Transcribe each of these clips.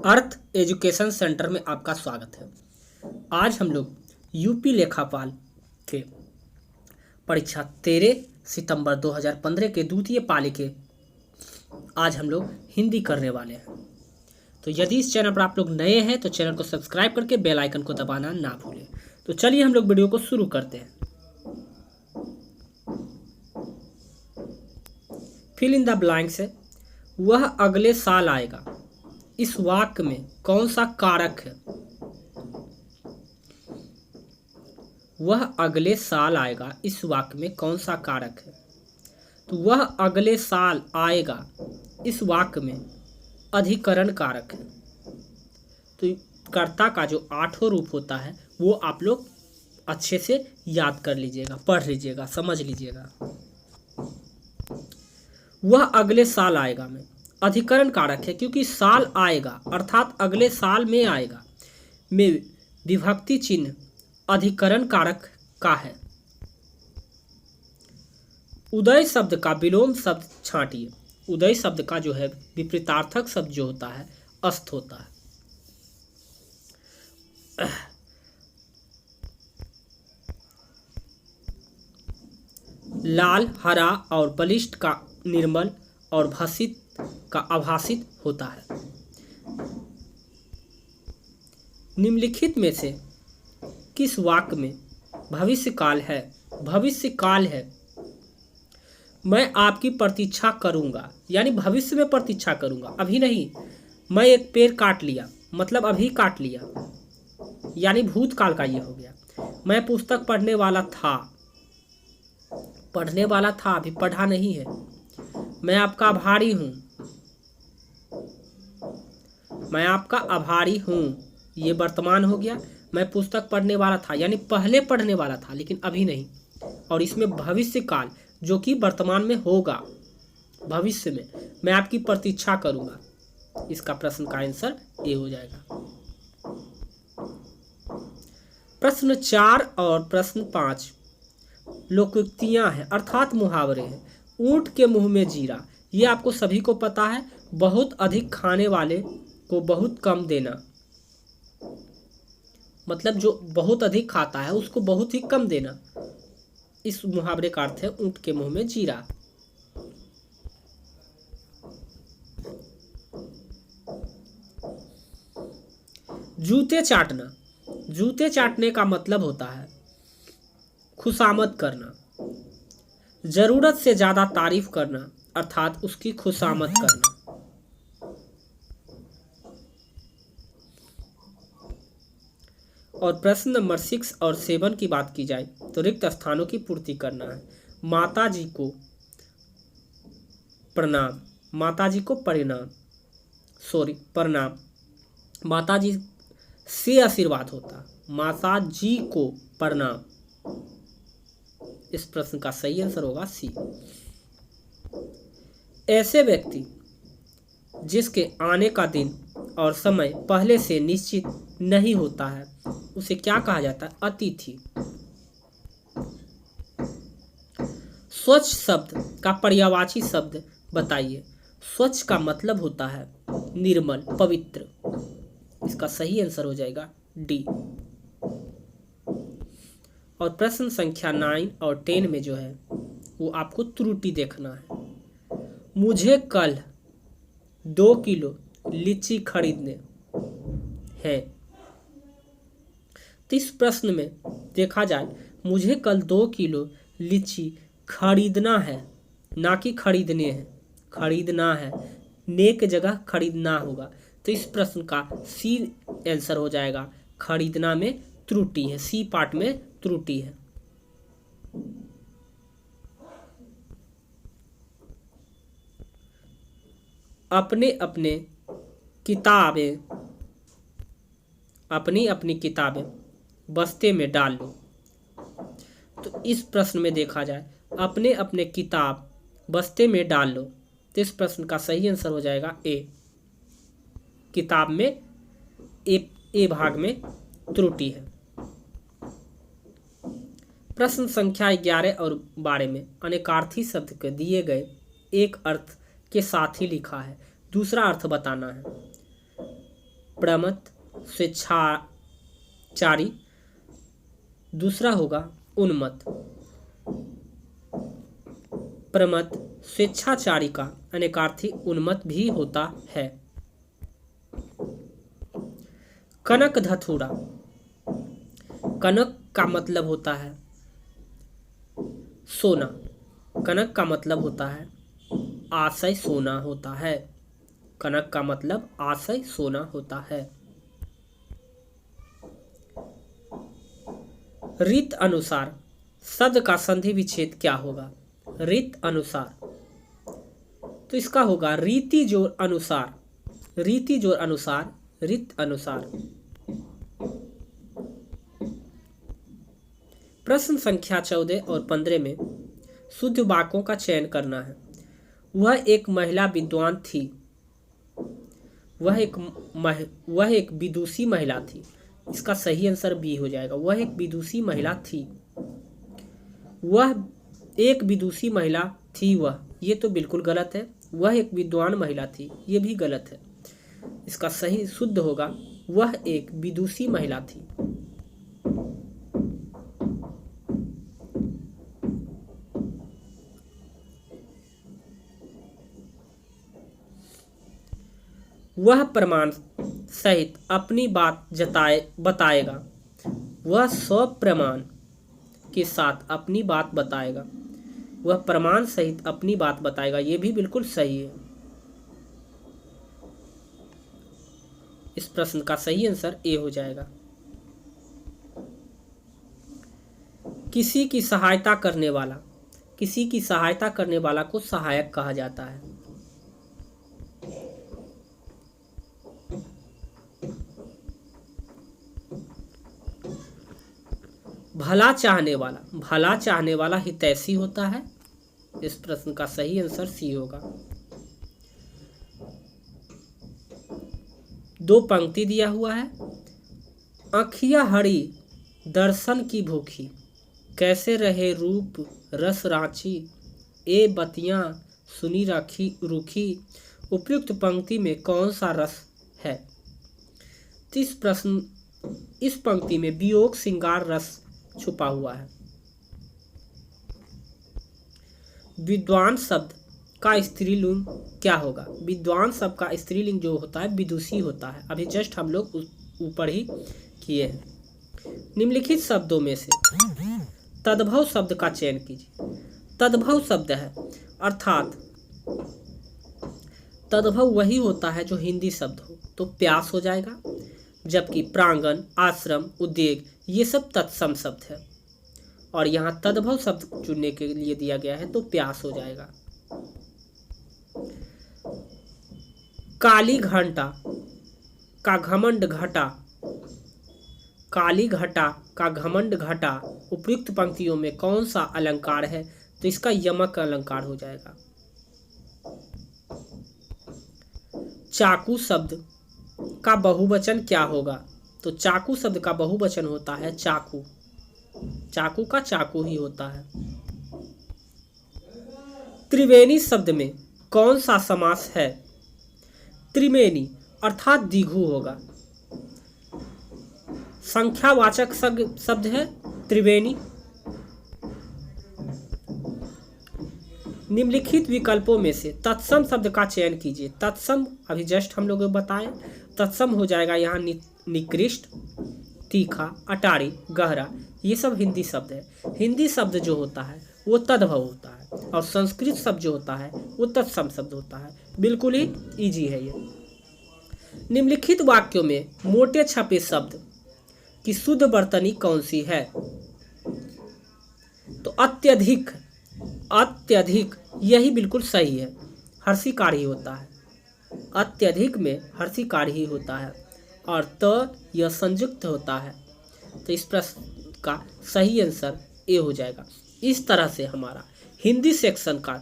अर्थ education centre में आपका स्वागत है। आज हम लोग यूपी लेखापाल के परीक्षा 13 सितंबर 2015 के द्वितीय पाली के आज हम लोग हिंदी करने वाले हैं। तो यदि इस चैनल पर आप लोग नए हैं तो चैनल को सब्सक्राइब करके बेल आइकन को दबाना ना भूलें। तो चलिए हम लोग वीडियो को शुरू करते हैं। फिल इन द ब्लैंक्स है। वह अगले साल आएगा। इस वाक्य में कौन सा कारक है? वह अगले साल आएगा, इस वाक्य में कौन सा कारक है? तो वह अगले साल आएगा इस वाक्य में अधिकरण कारक है। तो कर्ता का जो 8वां रूप होता है वो आप लोग अच्छे से याद कर लीजिएगा, पढ़ लीजिएगा, समझ लीजिएगा। वह अगले साल आएगा में अधिकरण कारक है, क्योंकि साल आएगा अर्थात अगले साल में आएगा में विभक्ति चिन्ह अधिकरण कारक का है। उदय शब्द का विलोम शब्द छांटिए। उदय शब्द का जो है विपरीतार्थक शब्द जो होता है अस्त होता है। लाल, हरा और बलिष्ठ का निर्मल और भाषित का आभासित होता है। निम्नलिखित में से किस वाक्य में भविष्य काल है? भविष्य काल है मैं आपकी प्रतीक्षा करूंगा, यानी भविष्य में प्रतीक्षा करूंगा, अभी नहीं। मैं एक पेड़ काट लिया मतलब अभी काट लिया, यानी भूतकाल का ये हो गया। मैं पुस्तक पढ़ने वाला था, अभी पढ़ा नहीं है। मैं आपका आभारी हूं, मैं आपका आभारी हूं, ये वर्तमान हो गया। मैं पुस्तक पढ़ने वाला था यानी पहले पढ़ने वाला था लेकिन अभी नहीं। और इसमें भविष्य काल जो कि वर्तमान में होगा, भविष्य में मैं आपकी प्रतीक्षा करूंगा। इसका प्रश्न का आंसर ए हो जाएगा। प्रश्न 4 और प्रश्न 5 लोकोक्तियां हैं अर्थात मुहावरे हैं। ऊंट के मुंह में जीरा, ये आपको सभी को पता है। बहुत अधिक खाने वाले को बहुत कम देना, मतलब जो बहुत अधिक खाता है उसको बहुत ही कम देना। इस मुहावरे का अर्थ है ऊंट के मुंह में जीरा। जूते चाटना, जूते चाटने का मतलब होता है खुशामद करना, जरूरत से ज्यादा तारीफ करना अर्थात उसकी खुशामद करना। और प्रश्न नंबर 6 और 7 की बात की जाए तो रिक्त स्थानों की पूर्ति करना है। माता जी को प्रणाम, माता जी को प्रणाम, माता जी से आशीर्वाद होता, माता जी को प्रणाम। इस प्रश्न का सही आंसर होगा सी। ऐसे व्यक्ति जिसके आने का दिन और समय पहले से निश्चित नहीं होता है उसे क्या कहा जाता है? अतिथि। स्वच्छ शब्द का पर्यायवाची शब्द बताइए। स्वच्छ का मतलब होता है निर्मल, पवित्र। इसका सही आंसर हो जाएगा डी। और प्रश्न संख्या 9 और 10 में जो है वो आपको त्रुटि देखना है। मुझे कल 2 किलो लीची खरीदने हैं। तो इस प्रश्न में देखा जाए मुझे कल 2 किलो लीची खरीदना है, ना कि खरीदने हैं। खरीदना है, ने की जगह खरीदना होगा। तो इस प्रश्न का सी आंसर हो जाएगा। खरीदना में त्रुटि है, सी पार्ट में त्रुटि है। अपने अपनी किताबें बस्ते में डाल लो। तो इस प्रश्न में देखा जाए अपने किताब बस्ते में डाल लो, तो इस प्रश्न का सही आंसर हो जाएगा ए। किताब में ए भाग में त्रुटि है। प्रश्न संख्या 11 और 12 में अनेकार्थी शब्द के दिए गए एक अर्थ के साथ ही लिखा है, दूसरा अर्थ बताना है। प्रमथ स्वेच्छाचारी, दूसरा होगा उन्मत्त। प्रमथ स्वेच्छाचारी का अनेकार्थी उन्मत्त भी होता है। कनक धतूरा, कनक का मतलब होता है सोना, कनक का मतलब होता है आशय सोना होता है, कनक का मतलब आशय सोना होता है। रीत अनुसार शब्द का संधि विच्छेद क्या होगा? रीत अनुसार, तो इसका होगा रीति जोड़ अनुसार, रीति जोड़ अनुसार, रीत अनुसार। प्रश्न संख्या 14 और 15 में शुद्ध वाक्यों का चयन करना है। वह एक महिला विद्वान थी, वह एक विदुषी महिला थी। इसका सही आंसर बी हो जाएगा। वह एक विदुषी महिला थी, वह एक विदुषी महिला थी। वह, ये तो बिल्कुल गलत है। वह एक विद्वान महिला थी, ये भी गलत है। इसका सही शुद्ध होगा वह एक विदुषी महिला थी। वह प्रमाण सहित अपनी बात बताएगा। वह सब प्रमाण के साथ अपनी बात बताएगा। वह प्रमाण सहित अपनी बात बताएगा, ये भी बिल्कुल सही है। इस प्रश्न का सही आंसर ए हो जाएगा। किसी की सहायता करने वाला, किसी की सहायता करने वाला को सहायक कहा जाता है। भला चाहने वाला, भला चाहने वाला हितैषी होता है। इस प्रश्न का सही आंसर सी होगा। दो पंक्ति दिया हुआ है। आँखिया हरी दर्शन की भूखी, कैसे रहे रूप रस रांची, ए बतियां सुनी राखी रूखी। उपयुक्त पंक्ति में कौन सा रस है? तो इस पंक्ति में वियोग श्रृंगार रस छुपा हुआ है। विद्वान शब्द का स्त्रीलिंग क्या होगा? विद्वान शब्द का स्त्रीलिंग जो होता है विदुषी होता है। अभी जस्ट हम लोग ऊपर ही किए हैं। निम्नलिखित शब्दों में से तद्भव शब्द का चयन कीजिए। तद्भव शब्द है, अर्थात तद्भव वही होता है जो हिंदी शब्द हो, तो प्यास हो जाएगा। जबकि प्रांगण, आश्रम, उद्योग ये सब तत्सम शब्द है, और यहाँ तद्भव शब्द चुनने के लिए दिया गया है, तो प्यास हो जाएगा। काली घंटा का घमंड घटा, काली घटा का घमंड घटा। उपयुक्त पंक्तियों में कौन सा अलंकार है? तो इसका यमक अलंकार हो जाएगा। चाकू शब्द का बहुवचन क्या होगा? तो चाकू शब्द का बहुवचन होता है चाकू। चाकू का चाकू ही होता है। त्रिवेणी शब्द में कौन सा समास है? त्रिवेणी अर्थात द्विगु होगा। संख्यावाचक शब्द है त्रिवेणी। निम्नलिखित विकल्पों में से तत्सम शब्द का चयन कीजिए। तत्सम अभी जस्ट हम लोग बताएं, तत्सम हो जाएगा यहाँ निकृष्ट, तीखा, अटारी, गहरा। ये सब हिंदी शब्द है। हिंदी शब्द जो होता है वो तद्भव होता है, और संस्कृत शब्द जो होता है वो तत्सम शब्द होता है। बिल्कुल ही इजी है ये। निम्नलिखित वाक्यों में मोटे छपे शब्द की शुद्ध वर्तनी कौन सी है? तो अत्यधिक, अत्यधिक यही बिल्कुल सही है। हर्षिकार ही होता है। अत्यधिक में हर्षिकार ही होता है, और त यह संयुक्त होता है। तो इस प्रश्न का सही आंसर ए हो जाएगा। इस तरह से हमारा हिंदी सेक्शन का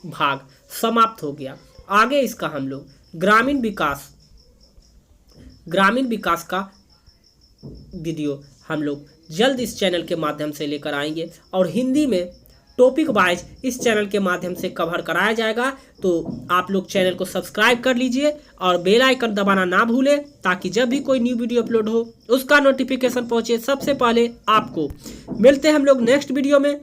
भाग समाप्त हो गया। आगे इसका हम लोग ग्रामीण विकास का वीडियो हम लोग जल्द इस चैनल के माध्यम से लेकर आएंगे, और हिंदी में टॉपिक वाइज इस चैनल के माध्यम से कवर कराया जाएगा। तो आप लोग चैनल को सब्सक्राइब कर लीजिए और बेल आइकन दबाना ना भूलें, ताकि जब भी कोई न्यू वीडियो अपलोड हो उसका नोटिफिकेशन पहुंचे सबसे पहले आपको। मिलते हैं हम लोग नेक्स्ट वीडियो में।